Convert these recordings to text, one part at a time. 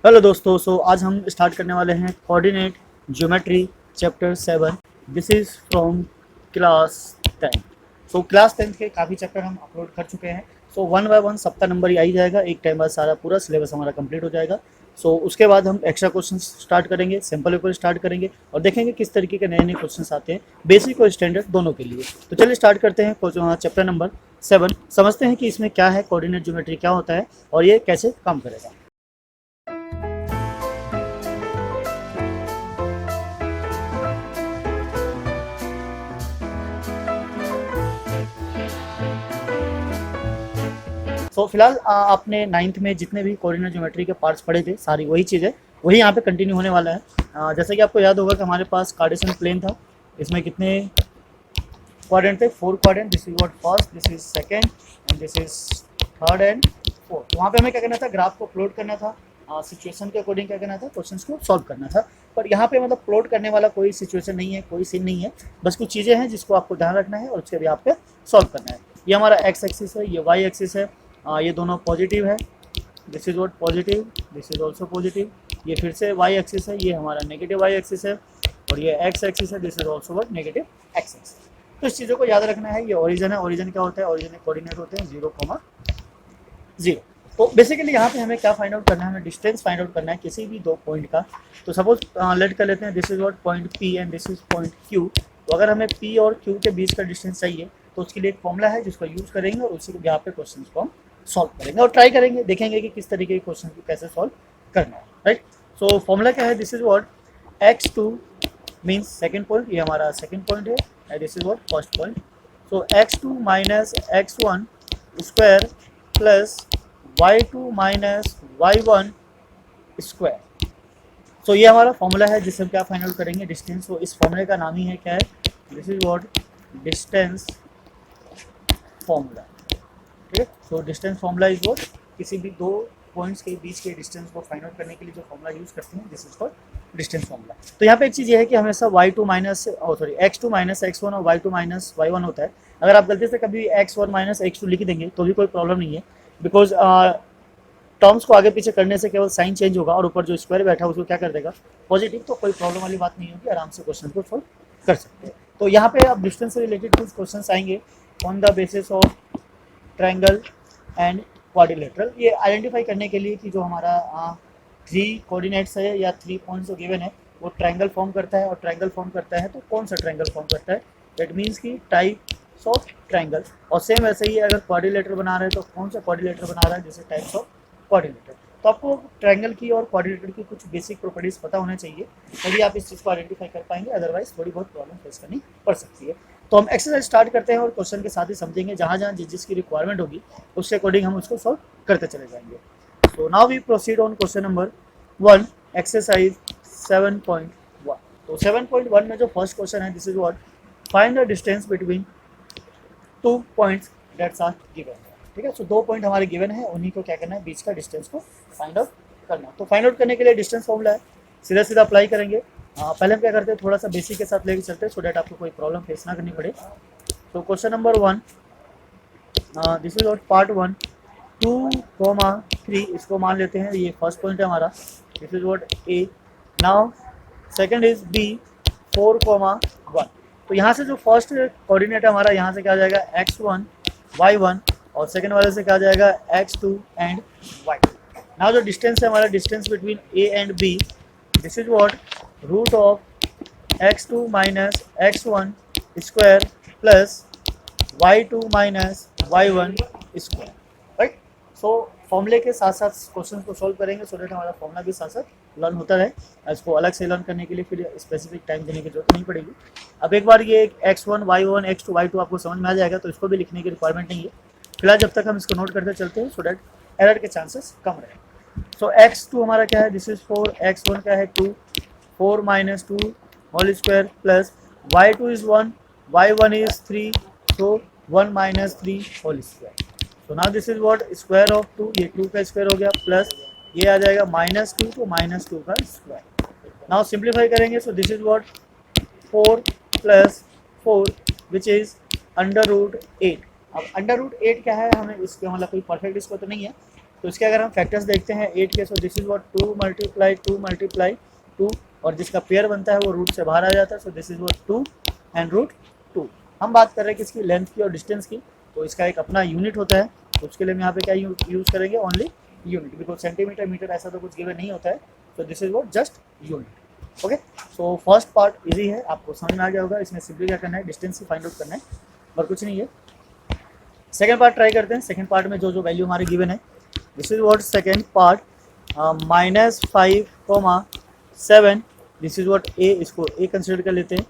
Hello दोस्तों, आज हम स्टार्ट करने वाले हैं coordinate geometry chapter 7। This is from class 10। Class 10 के काफ़ी चैप्टर हम अपलोड कर चुके हैं। वन बाय वन सबका नंबर ही आई जाएगा, एक टाइम बाद सारा पूरा सिलेबस हमारा कंप्लीट हो जाएगा। उसके बाद हम एक्स्ट्रा क्वेश्चन स्टार्ट करेंगे, सिंपल पेपर स्टार्ट करेंगे और देखेंगे किस तरीके के नए नए क्वेश्चन आते हैं, बेसिक और स्टैंडर्ड दोनों के लिए। तो चलिए स्टार्ट करते हैं चैप्टर नंबर 7। समझते हैं कि इसमें क्या है, कोऑर्डिनेट ज्योमेट्री क्या होता है और ये कैसे काम करेगा। फिलहाल आपने नाइन्थ में जितने भी कोऑर्डिनेट ज्योमेट्री के पार्ट्स पढ़े थे, सारी वही चीज़ है, वही यहाँ पे कंटिन्यू होने वाला है। जैसे कि आपको याद होगा कि हमारे पास कार्टेशियन प्लेन था। इसमें कितने क्वाड्रेंट थे? 4 quadrant. This is what first, this is second and this is third and fourth. तो वहाँ पे हमें क्या करना था? ग्राफ को प्लॉट करना था, सिचुएशन के अकॉर्डिंग क्या करना था? क्वेश्चंस को सॉल्व करना था। पर यहाँ पे मतलब प्लॉट करने वाला कोई सिचुएशन नहीं है, कोई सीन नहीं है, बस कुछ चीज़ें हैं जिसको आपको ध्यान रखना है और उसके भी आपको सॉल्व करना है। ये हमारा एक्स एक्सिस है, ये वाई एक्सिस है, ये दोनों पॉजिटिव है। This is what positive, this is also positive. ये फिर से वाई एक्सिस है, ये हमारा नेगेटिव वाई एक्सिस है और ये एक्स एक्सिस है, this is also what negative x axis. तो इस चीज़ों को याद रखना है। ये ओरिजिन है, ओरिजिन क्या होता है? ओरिजिन कोऑर्डिनेट होते हैं 0,0। तो बेसिकली यहाँ पे हमें क्या फाइंड आउट करना है? हमें डिस्टेंस फाइंड आउट करना है किसी भी दो पॉइंट का। तो सपोज लेट कर लेते हैं this is what point P and this is point Q. तो अगर हमें पी और क्यू के बीच का डिस्टेंस चाहिए तो उसके लिए एक फॉर्मूला है जिसको यूज़ करेंगे और उसी यहाँ पे क्वेश्चन को हम सॉल्व करेंगे और ट्राई करेंगे, देखेंगे कि किस तरीके के क्वेश्चन को कैसे सॉल्व करना है। राइट। सो फॉर्मूला क्या है? This is what x2 means second point, ये हमारा सेकेंड पॉइंट है and this is what first point. So x2 minus x1 square plus y2 minus y1 square. So ये हमारा फॉर्मूला है जिससे हम क्या फाइंड आउट करेंगे? डिस्टेंस। तो इस फॉर्मूले का नाम ही है क्या है? This is what distance formula. ठीक है। So distance formula is what किसी भी दो पॉइंट्स के बीच के डिस्टेंस को फाइंड आउट करने के लिए जो फॉर्मूला यूज़ करते हैं, this is called distance formula. तो यहाँ पे एक चीज़ ये है कि हमेशा y2 minus x2 minus x1 और y2 माइनस y1 होता है। अगर आप गलती से कभी x1 माइनस x2 लिख देंगे तो भी कोई प्रॉब्लम नहीं है, बिकॉज टर्म्स को आगे पीछे करने से केवल साइन चेंज होगा और ऊपर जो स्क्वायर बैठा है उसको क्या कर देगा? पॉजिटिव। तो कोई प्रॉब्लम वाली बात नहीं होगी, आराम से क्वेश्चन को सॉल्व कर सकते हैं। तो यहाँ पे अब डिस्टेंस से रिलेटेड कुछ क्वेश्चन आएंगे on the basis of triangle and quadrilateral. ये आइडेंटिफाई करने के लिए कि जो हमारा 3 कोऑर्डिनेट्स है या 3 पॉइंट्स जो गिवन है वो ट्रायंगल फॉर्म करता है, और ट्रायंगल फॉर्म करता है तो कौन सा ट्रायंगल फॉर्म करता है? दैट मीन्स कि टाइप्स ऑफ ट्रायंगल। और सेम ऐसे ही अगर क्वाड्रिलेटर बना रहे हैं तो कौन सा क्वाड्रिलेटर बना रहा है, जैसे टाइप्स ऑफ क्वाड्रिलेटर। तो आपको ट्रायंगल की और क्वाड्रिलेटर की कुछ बेसिक प्रॉपर्टीज पता होना चाहिए, तभी आप इस चीज़ को आइडेंटिफाई कर पाएंगे, अदरवाइज थोड़ी बहुत प्रॉब्लम फेस करनी पड़ सकती है। तो हम एक्सरसाइज स्टार्ट करते हैं और क्वेश्चन के साथ ही समझेंगे, जहाँ जहाँ जिसकी रिक्वायरमेंट होगी उसके अकॉर्डिंग हम उसको सॉल्व करते चले जाएंगे। So now we proceed on question number 1, exercise 7.1। तो 7.1 में जो फर्स्ट क्वेश्चन है, this is what find the distance between 2 points that's are given. ठीक है। सो 2 पॉइंट हमारे गिवन है, उन्हीं को क्या करना है? बीच का डिस्टेंस को फाइंड आउट करना। तो फाइंड आउट करने के लिए डिस्टेंस फॉर्मूला है, सीधा सीधा अप्लाई करेंगे। पहले हम क्या करते हैं, थोड़ा सा बेसिक के साथ लेके चलते हैं सो डैट आपको कोई प्रॉब्लम फेस ना करनी पड़े। तो question number 1, this is what part 1, 2,3 इसको मान लेते हैं, ये फर्स्ट पॉइंट है हमारा। This is what A. Now second is B, 4,1। तो यहाँ से जो फर्स्ट कोऑर्डिनेट है हमारा, यहाँ से क्या आ जाएगा? x1 y1 और सेकंड वाले से क्या आ जाएगा? x2 and y2। नाउ जो डिस्टेंस है हमारा, distance between a and b, this is what root of x2 minus x1 square plus y2 minus y1 square. Right. So फॉर्मूले के साथ साथ क्वेश्चन को सॉल्व करेंगे सो दैट हमारा फॉर्मूला भी साथ साथ लर्न होता रहे। इसको अलग से लर्न करने के लिए फिर स्पेसिफिक टाइम देने की जरूरत नहीं पड़ेगी। अब एक बार ये x1 y1 x2 y2 आपको समझ में आ जाएगा तो इसको भी लिखने की रिक्वायरमेंट नहीं है। फिलहाल जब तक हम इसको नोट करते चलते हैं सो दैट एरर के चांसेस कम रहे। सो x2 हमारा क्या है? दिस इज 4, x1 क्या है? 2, 4 minus 2 whole square plus y2 is 1, y1 is 3, so 1 minus 3 whole square. So now this is what square of 2, ये 2 का स्क्वायर हो गया प्लस ये आ जाएगा -2, तो -2 का स्क्वायर। नाउ सिंप्लीफाई करेंगे so this is what 4 plus 4 which is under root 8। अब अंडर रूट 8 क्या है? हमें इसके मतलब कोई परफेक्ट इसको तो नहीं है, तो इसके अगर हम फैक्टर्स देखते हैं 8 के, सो दिस इज व्हाट 2 मल्टीप्लाई 2, और जिसका पेयर बनता है वो रूट से बाहर आ जाता है, so this is what 2 and root 2। हम बात कर रहे हैं किसकी, लेंथ की और डिस्टेंस की, तो इसका एक अपना यूनिट होता है, तो उसके लिए हम यहाँ पे क्या यूज़ करेंगे, only unit, because centimetre metre ऐसा तो कुछ गिवन नहीं होता है, तो this is what just unit. Okay, so first part easy है, आपको समझ में आ गया होगा, इसमें सिंपली क्या करना है, डिस्टेंस ही फाइंड आउट करना है और कुछ नहीं है। सेकेंड पार्ट ट्राई करते हैं। सेकेंड पार्ट में जो जो वैल्यू हमारी गिवन है, this is what second part, -5, 7, this is what A, इसको ए कंसिडर कर लेते हैं,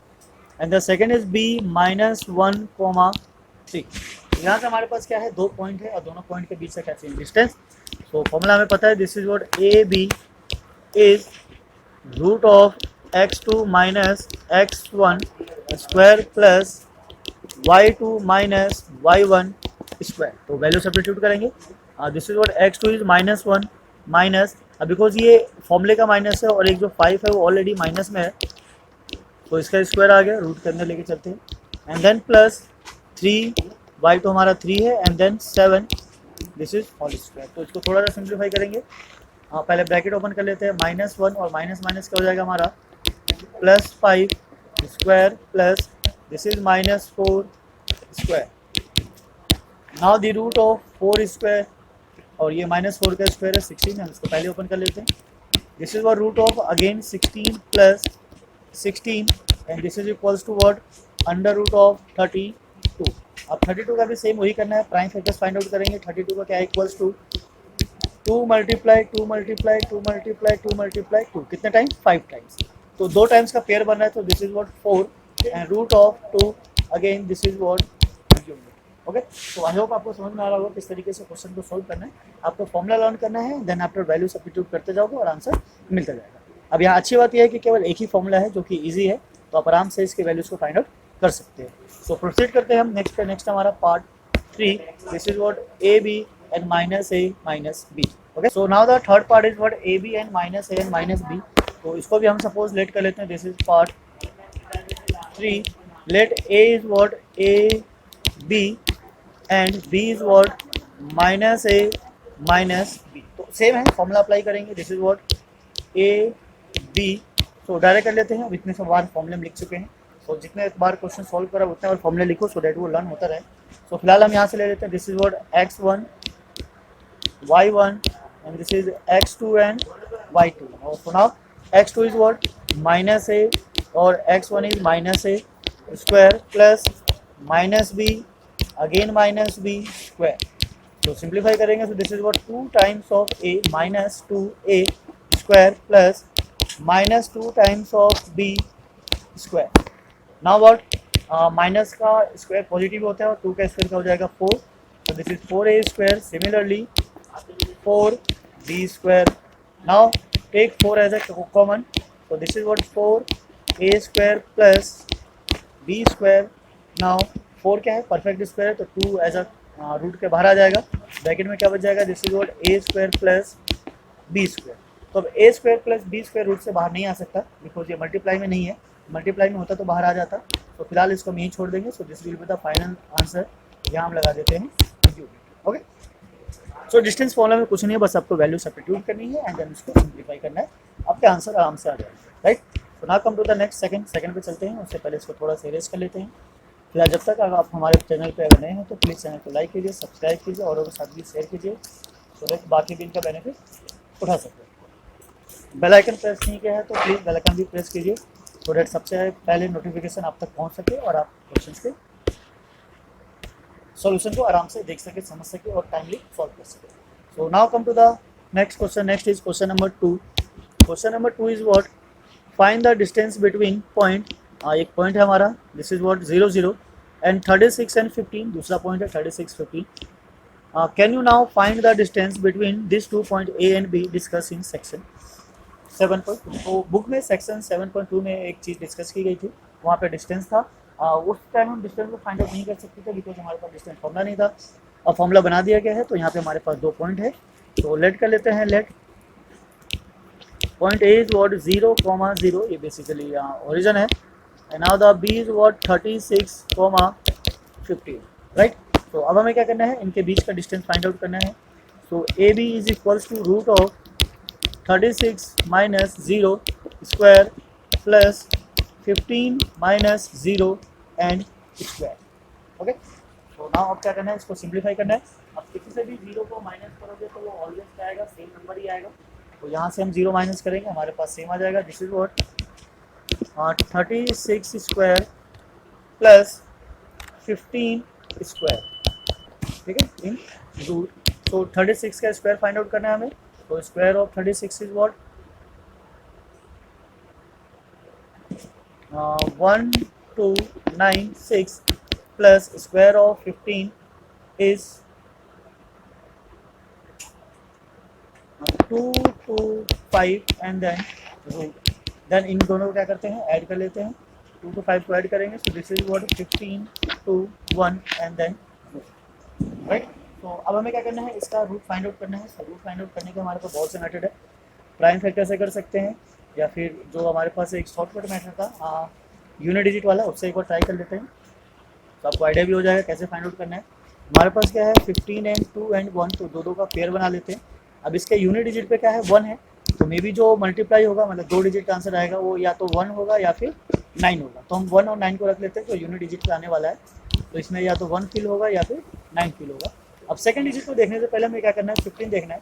and the second is B -1, 3। यहाँ से हमारे पास क्या है, 2 पॉइंट है और दोनों पॉइंट के बीच से क्या चाहिए, डिस्टेंस। सो फॉर्मूला हमें पता है, this is what A B is root of x2 - x1 square plus y2 - y1 square. तो वैल्यू सब्स्टिट्यूट करेंगे, this is what x2 is -1 minus, अब बिकॉज ये फॉर्मूले का माइनस है और एक जो 5 है वो ऑलरेडी माइनस में है, तो इसका स्क्वायर आ गया, रूट के अंदर लेके चलते हैं, एंड देन प्लस 3, y तो हमारा 3 है, and then 7, this is whole square. तो इसको थोड़ा सा सिंप्लीफाई करेंगे, पहले ब्रैकेट ओपन कर लेते हैं, -1 और माइनस माइनस क्या हो जाएगा हमारा, +5 square plus this is -4 square. Now the root of 4 square, और ये -4 का स्क्वायर है 16 है, इसको पहले ओपन कर लेते हैं, this is what root of again 16 plus 16, and this is equals to what under root of 32। अब 32 का भी सेम वही करना है, प्राइम फैक्टर्स फाइंड आउट करेंगे। 32 का क्या है, equals to 2 multiply 2 multiply 2 multiply 2 multiply 2, कितने टाइम्स, 5 टाइम्स, तो 2 टाइम्स का पेयर बन रहा है, तो this is what 4, and root of 2 again this is what unit. Okay, तो आई होप आपको समझ में आ रहा होगा किस तरीके से क्वेश्चन को सोल्व करना है। आपको फॉर्मूला लर्न करना है, देन आफ्टर वैल्यू सब्स्टिट्यूट करते जाओगे और आंसर मिलता जाएगा। अब यहाँ अच्छी बात यह है कि केवल एक ही फॉर्मूला है जो कि ईजी है, तो आप आराम से इसके वैल्यूज को फाइंड आउट कर सकते हैं। सो प्रोसीड करते हैं हम नेक्स्ट पे। नेक्स्ट हमारा part 3, this is what A B and -a -b। Okay, so now the third part is what A B and -a and -b। तो इसको भी हम सपोज लेट कर लेते हैं, this is part 3, let a is what a b and b is what -a -b। तो same है, formula apply करेंगे, this is what a b। So direct कर लेते हैं, अब इतने सब बार फॉर्मूले हम लिख चुके हैं, सो जितने बार क्वेश्चन सॉल्व करा उतने बार फॉर्मूले लिखो, सो डेट वो लर्न होता रहे। सो फिलहाल हम यहाँ से ले लेते हैं, this is what x1 y1 and this is x2 and y2। So now x2 is what, -a, और x1 is -a square plus -b again -b square। तो सिंप्लीफाई करेंगे, so this is what 2 times of a -2a square plus -2 times of b square। now what, minus का square positive होता है और 2 का square का हो जाएगा 4, so this is 4a square, similarly 4b square। now take 4 as a common, so this is what 4a square plus b square। now 4 क्या है, परफेक्ट स्क्वायर है, तो 2 एज अ रूट के बाहर आ जाएगा, ब्रैकेट में क्या बच जाएगा, this is what a square plus b square. तो अब a square plus b square root से बाहर नहीं आ सकता, बिकॉज ये मल्टीप्लाई में नहीं है, मल्टीप्लाई में होता तो बाहर आ जाता, तो फिलहाल इसको हम यहीं छोड़ देंगे। So this will be the final answer, यहाँ हम लगा देते हैं unit. Okay, so distance formula में कुछ नहीं है, बस आपको वैल्यू सब्स्टिट्यूट करनी है एंड देन उसको सिंप्लीफाई करना है, आपके आंसर आराम से आ जाएगा, right. So now come to the next second पे चलते हैं। उससे पहले इसको थोड़ा सा इरेज कर लेते हैं। फिलहाल जब तक अगर आप हमारे चैनल पे अगर नए हैं तो प्लीज़ चैनल को लाइक कीजिए, सब्सक्राइब कीजिए और उसके साथ भी शेयर कीजिए, सो दैट बाकी भी इनका बेनिफिट उठा सकते। बेल आइकन प्रेस नहीं किया है तो प्लीज़ बेल आइकन भी प्रेस कीजिए, सो दैट सबसे पहले नोटिफिकेशन आप तक पहुँच सके और आप क्वेश्चन के सॉल्यूशन को आराम से देख सके, समझ सके और टाइमली सॉल्व कर सके। So now come to the next question. Next is question number 2। Question number 2 is what, find the distance between point, एक पॉइंट है हमारा, this is what 0 0 and 36 and 15, दूसरा पॉइंट है 36 15। Can you now find the distance between this 2 point A and B discuss in section 7.2। तो book में section 7.2 में एक चीज़ डिस्कस की गई थी, वहाँ पे डिस्टेंस था। उस टाइम हम डिस्टेंस को फाइंड आउट नहीं कर सकते थे बिकॉज हमारे पास डिस्टेंस फॉर्मूला नहीं था। अब फॉर्मूला बना दिया गया है, तो यहाँ पे हमारे पास 2 पॉइंट है, तो लेट कर लेते हैं। Let point A is what 0, 0, ये बेसिकली ओरिजिन है, and now the B is what 36, 15, right. तो अब हमें क्या करना है, इनके बीच का डिस्टेंस फाइंड आउट करना है। So AB is equals to root of 36 minus 0 square plus 15 minus 0 and square. Okay, तो नाउ अब क्या करना है, इसको सिंप्लीफाई करना है. अब किसी से भी 0 को माइनस करोगे तो वो ऑलवेज क्या आएगा, सेम नंबर ही आएगा. तो यहाँ से हम 0 माइनस करेंगे, हमारे पास सेम आ जाएगा. This is what 36 square plus 15 square. ठीक है, इन रूट. तो 36 का स्क्वायर फाइंड आउट करना है हमें. तो square of 36 is what 1296 plus square of 15 is 225 and then root. Then इन दोनों को क्या करते हैं, ऐड कर लेते हैं. 2 to 5 को ऐड करेंगे. So this is what 15 to 1 and then root. Right? तो अब हमें क्या करना है, इसका रूट फाइंड आउट करना है. तो रूट फाइंड आउट करने के हमारे पास बहुत से मेथड है. प्राइम फैक्टर से कर सकते हैं, या फिर जो हमारे पास एक शॉर्टकट मेथड था यूनिट डिजिट वाला, उससे एक बार ट्राई कर लेते हैं. तो आपको आइडिया भी हो जाएगा कैसे फाइंड आउट करना है. हमारे पास क्या है 15 एंड 2 एंड 1, तो दो का पेयर बना लेते हैं. अब इसके यूनिट डिजिट पे क्या है 1 है, तो मे बी जो मल्टीप्लाई होगा मतलब 2 डिजिट का आंसर आएगा वो या तो 1 होगा या फिर 9 होगा. तो हम 1 और 9 को रख लेते हैं, तो यूनिट डिजिट पे आने वाला है. तो इसमें या तो 1 फिल होगा या फिर 9 फिल होगा. अब सेकंड डिजिट को देखने से पहले हमें क्या करना है, 15 देखना है.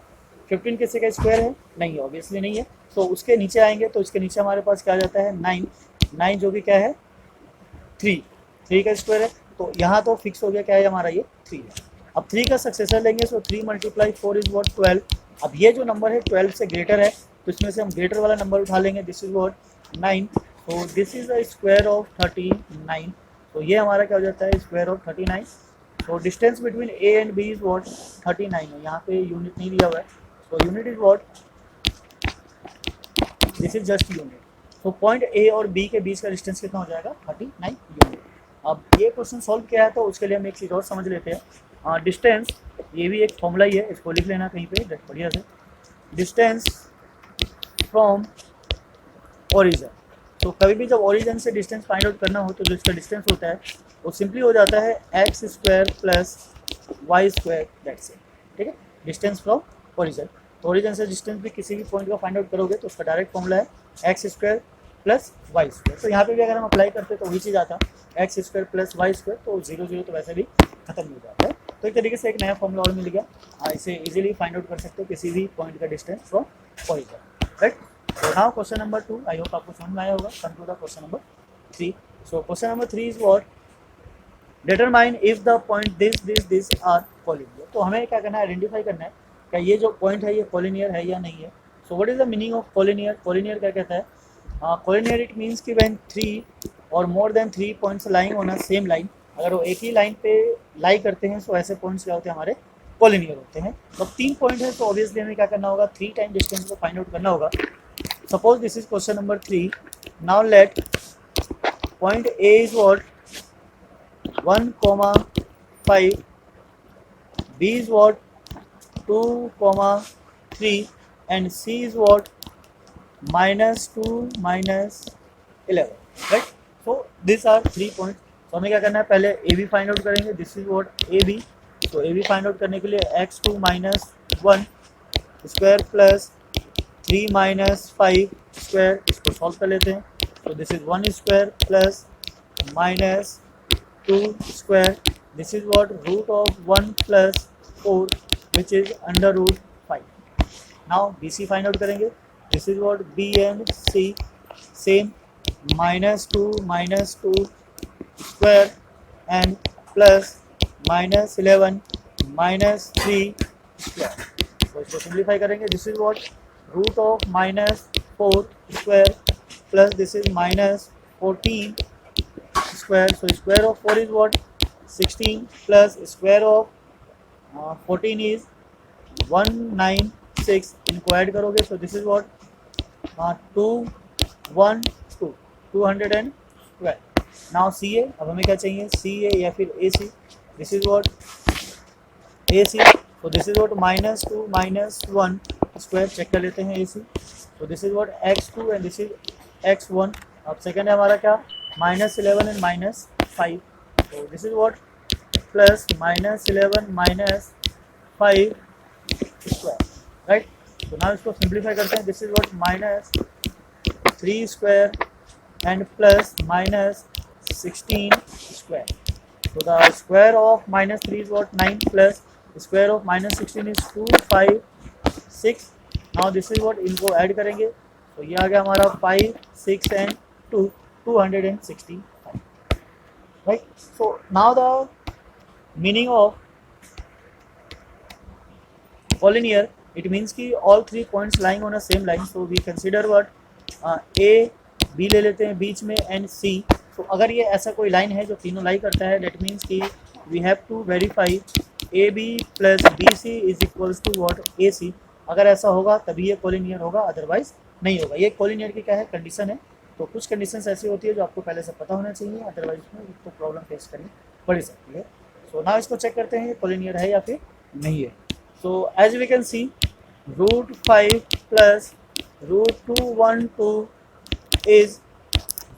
15 किसी का स्क्वायर है, नहीं है, ऑब्वियसली नहीं है. तो उसके नीचे आएंगे, तो इसके नीचे हमारे पास क्या आ जाता है 9 जो भी क्या है 3 का स्क्वायर है. तो यहाँ तो फिक्स हो गया क्या है हमारा, ये 3 है. अब 3 का सक्सेसर लेंगे, सो 3 × 4 इज व्हाट 12. अब ये जो नंबर है 12 से ग्रेटर है, तो इसमें से हम ग्रेटर वाला नंबर उठा लेंगे. This is what 9. तो this is the square of 39. तो ये हमारा क्या हो जाता है, स्क्वायर ऑफ 39. तो distance between A and B is what 39 है. यहाँ पे यूनिट नहीं दिया हुआ है, तो unit is what this is just unit. तो पॉइंट ए और बी के बीच का डिस्टेंस कितना हो जाएगा 39 यूनिट. अब ये क्वेश्चन सॉल्व किया है, तो उसके लिए हम एक चीज़ और समझ लेते हैं. डिस्टेंस, ये भी एक फॉर्मूला ही है, इसको लिख लेना कहीं पे बढ़िया से. Distance from origin. तो कभी भी जब ओरिजिन से डिस्टेंस फाइंड आउट करना हो, तो जो इसका डिस्टेंस होता है वो सिंपली हो जाता है x square plus y square. That's it. ठीक है, डिस्टेंस फ्रॉम ओरिजिन. तो ओरिजिन से डिस्टेंस भी किसी भी पॉइंट का फाइंड आउट करोगे तो उसका डायरेक्ट फॉर्मूला है x square plus y square. तो यहाँ पे भी अगर हम अप्लाई करते तो वही चीज़ आता x square plus y square. तो 0 तो वैसे भी खत्म हो जाता है. तो एक तरीके से एक नया फॉर्मूला और मिल गया. इसे इजीली फाइंड आउट कर सकते हो किसी भी पॉइंट का डिस्टेंस फ्रॉम ओरिजिन. राइट. तो now question number 2, I hope आपको समझ में आया होगा. Come to the question number 3. So question number 3 is what determine if the point this are collinear. तो हमें क्या करना है, आइडेंटिफाई करना है क्या ये जो पॉइंट है ये कोलिनियर है या नहीं है. So what is the meaning of collinear. Collinear क्या कहता है, कोलिनियर इट मीन्स कि व्हेन 3 और more than 3 points lying on a same line, अगर वो एक ही लाइन पे लाई करते हैं तो ऐसे पॉइंट्स क्या होते हैं, हमारे कोलिनियर होते हैं. तो 3 पॉइंट है, तो ऑब्वियसली हमें क्या करना होगा, 3 टाइम डिस्टेंस को फाइंड आउट करना होगा. Suppose this is question number 3. Now let point A is what 1,5, B is what 2,3 and C is what -2 -11. Right? So these are 3 points. तो हमें क्या करना है, पहले ए बी फाइंड आउट करेंगे. This is what A B. तो A B find out करने के लिए x2 - 1 स्क्वायर प्लस 3 - 5 स्क्वायर, इसको सॉल्व कर लेते हैं. तो this is 1 square plus -2 square. This is what root of 1 plus 4 which is under root 5. Now BC find out करेंगे. This is what B and C same -2 square and plus -11 -3 square. तो इसको simplify करेंगे. This is what root of -4 square plus this is -14 square. So square of 4 is what 16 plus square of 14 is 196. इनको add करोगे, so this is what 212. Now CA. अब हमें क्या चाहिए, CA या फिर AC. This is what AC. So this is what -2 - 1 square. Check कर लेते हैं AC. So this is what x2 and this is x1. अब सेकेंड है हमारा क्या -11 and -5. So this is what plus -11 - 5 right. तो नाउ इसको सिंप्लीफाई करते हैं। This is what minus 3 square and plus minus 16 square. So the square of minus 3 is what? 9 plus square of minus 16 is 2, 5, 6. Now this is what? इनको add करेंगे तो ये आ गया हमारा 5, 6 and 2, 265. Right? So now the meaning of collinear, it means कि all three points lying on a same line. So we consider what? A B ले लेते हैं बीच में एंड सी। तो अगर ये ऐसा कोई लाइन है जो तीनों लाई करता है, डेट मीन्स कि we have to verify A B plus B C is equals to what? A C. अगर ऐसा होगा तभी ये कोलिनियर होगा, अदरवाइज नहीं होगा। ये कोलिनियर की क्या है? कंडीशन है। तो कुछ कंडीशंस ऐसी होती है जो आपको पहले से पता होना चाहिए, अदरवाइज में तो प्रॉब्लम फेस करनी पड़ सकती है। सो नाउ इसको चेक करते हैं ये कोलिनियर है या फिर नहीं है। So as we can see √5 plus √212 is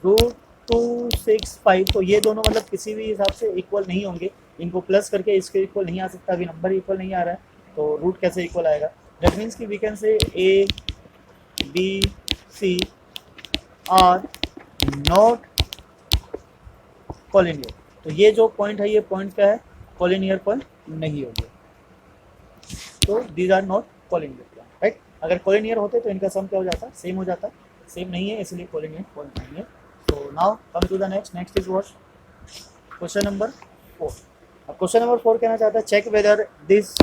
√265। तो ये दोनों मतलब किसी भी हिसाब से इक्वल नहीं होंगे, इनको प्लस करके इसके इक्वल नहीं आ सकता। अभी नंबर इक्वल नहीं आ रहा है तो रूट कैसे इक्वल आएगा? दैट मीन्स कि we can say A B C are not collinear. तो ये जो पॉइंट है, ये पॉइंट क्या है? कोलिनियर पॉइंट नहीं होंगे। तो these are not collinear, right. अगर कोलिनियर होते तो इनका सम क्या हो जाता? सेम हो जाता। सेम नहीं है इसलिए कोलिनियर पॉइंट नहीं है। So now come to the next is what? Question number 4। अब क्वेश्चन नंबर 4 कहना चाहता है check whether this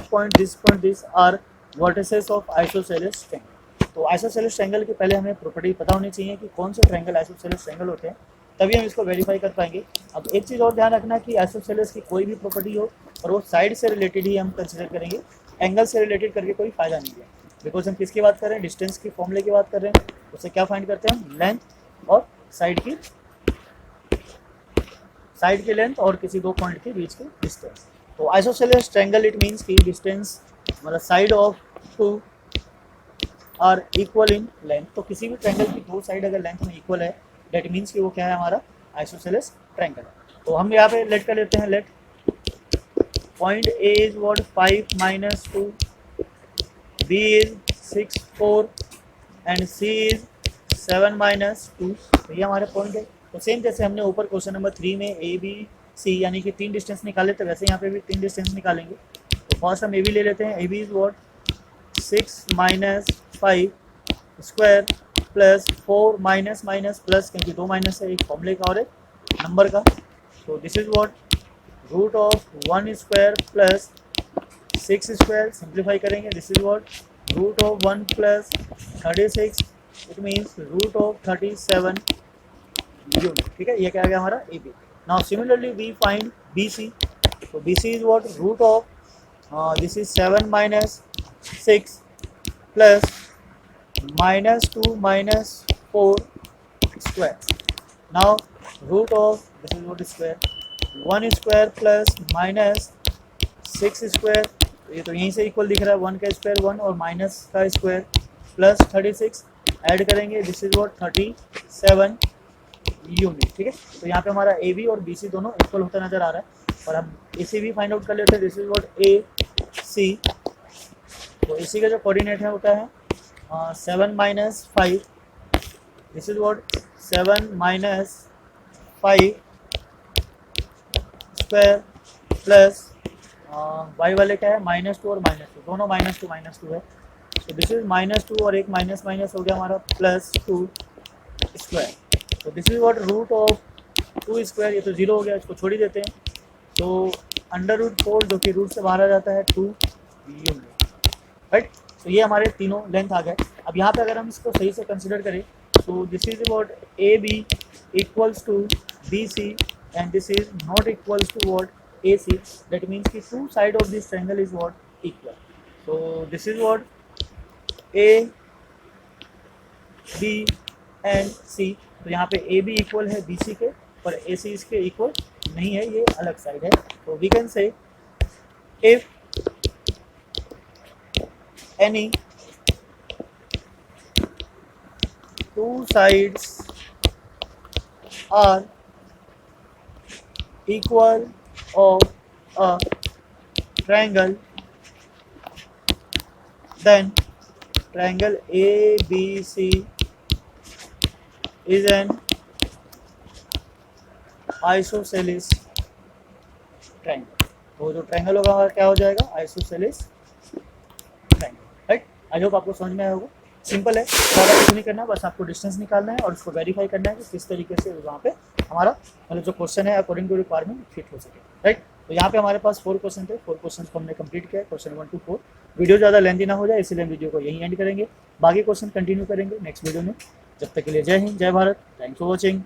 are vertices of isosceles triangle. तो आइसोसेलेस ट्रायंगल की पहले हमें प्रॉपर्टी पता होनी चाहिए कि कौन से ट्रायंगल आइसोसेलेस ट्रायंगल होते हैं, तभी हम इसको वेरीफाई कर पाएंगे। अब एक चीज़ और ध्यान रखना कि आइसोसेलेस की कोई भी प्रॉपर्टी हो और वो साइड से रिलेटेड ही हम कंसिडर करेंगे, एंगल से रिलेटेड करके कोई फायदा नहीं है। बिकॉज हम किसकी बात कर रहे हैं? डिस्टेंस की फॉर्मूले की बात कर रहे हैं। उससे क्या फाइंड करते हैं हम? लेंथ और साइड की लेंथ और किसी दो पॉइंट के बीच की डिस्टेंस। तो आइसोसेलेस ट्रायंगल इट मीन्स की डिस्टेंस मतलब side of two are equal in length. तो किसी भी ट्रायंगल की दो साइड अगर लेंथ में इक्वल है, डेट मीन्स कि वो क्या है? हमारा आइसोसेलेस ट्रायंगल। तो हम यहाँ पे लेट कर लेते हैं। Let point A is what? 5 - 2, B is 6, 4 and C is 7 - 2। तो ये हमारे पॉइंट है। तो सेम जैसे हमने ऊपर क्वेश्चन नंबर 3 में ए बी सी यानी कि 3 डिस्टेंस निकाले थे, वैसे यहाँ पे भी 3 डिस्टेंस निकालेंगे। तो फर्स्ट हम ए बी ले लेते हैं। A B is what? 6 - 5 square plus 4 minus minus plus, क्योंकि 2 माइनस है, एक फॉर्मूले का और एक नंबर का। तो this is what? Root of 1 square plus 6 square. Simplify करेंगे। This is what? Root of 1 plus 36, it means root of 37 unit. ठीक है, ये क्या आ गया हमारा? A B. Now similarly we find B C. तो B C is what? Root of this is 7 - 6 plus -2 - 4 square. Now root of this is what? Square 1 square plus -6 square. ये तो यहीं से इक्वल दिख रहा है, 1 का स्क्वायर 1 और माइनस का स्क्वायर प्लस 36 ऐड करेंगे। This is what? 37 यूनिट। ठीक है, तो यहाँ पे हमारा ए बी और बी सी दोनों इक्वल होता नजर आ रहा है। और हम ए सी भी फाइंड आउट कर लेते हैं। This is what? A C. तो ए सी का जो कोऑर्डिनेट है होता है 7 - 5। This is what? 7 - 5 square plus y वाले क्या है? -2 और -2, दोनों -2 है। तो दिस इज -2 और एक माइनस माइनस हो गया हमारा +2 स्क्वायर। तो this is what? Root of 2 square. ये तो 0 हो गया, इसको छोड़ ही देते हैं। तो √4 जो कि रूट से बाहर आ जाता है 2 यूनिट, राइट। तो ये हमारे तीनों लेंथ आ गए। अब यहाँ पे अगर हम इसको सही से कंसिडर करें तो this is what? A B equals to B C and this is not equals to what? AC. That means कि two side of this triangle is what? Equal. So this is what? A, B and C. तो यहाँ पे AB equal है BC के, पर AC इसके equal नहीं है, ये अलग साइड है। तो we can say if any two sides are equal of a triangle, then triangle A B C is an isosceles triangle. तो जो ट्रायंगल होगा हमारा क्या हो जाएगा, isosceles triangle, right. I hope आपको समझ में आया होगा। सिंपल है, ज़्यादा कुछ नहीं करना, बस आपको डिस्टेंस निकालना है और उसको वेरीफाई करना है कि किस तरीके से वहाँ पे हमारा मतलब जो क्वेश्चन है अकॉर्डिंग टू रिक्वायरमेंट फिट हो सके, राइट। तो यहाँ पे हमारे पास 4 क्वेश्चन थे, 4 क्वेश्चन को हमने कंप्लीट किया, क्वेश्चन 1 to 4। वीडियो ज़्यादा लेंथी ना हो जाए इसलिए हम वीडियो को यहीं एंड करेंगे, बाकी क्वेश्चन कंटिन्यू करेंगे नेक्स्ट वीडियो में। जब तक के लिए जय हिंद, जय भारत, थैंक्स फॉर वॉचिंग।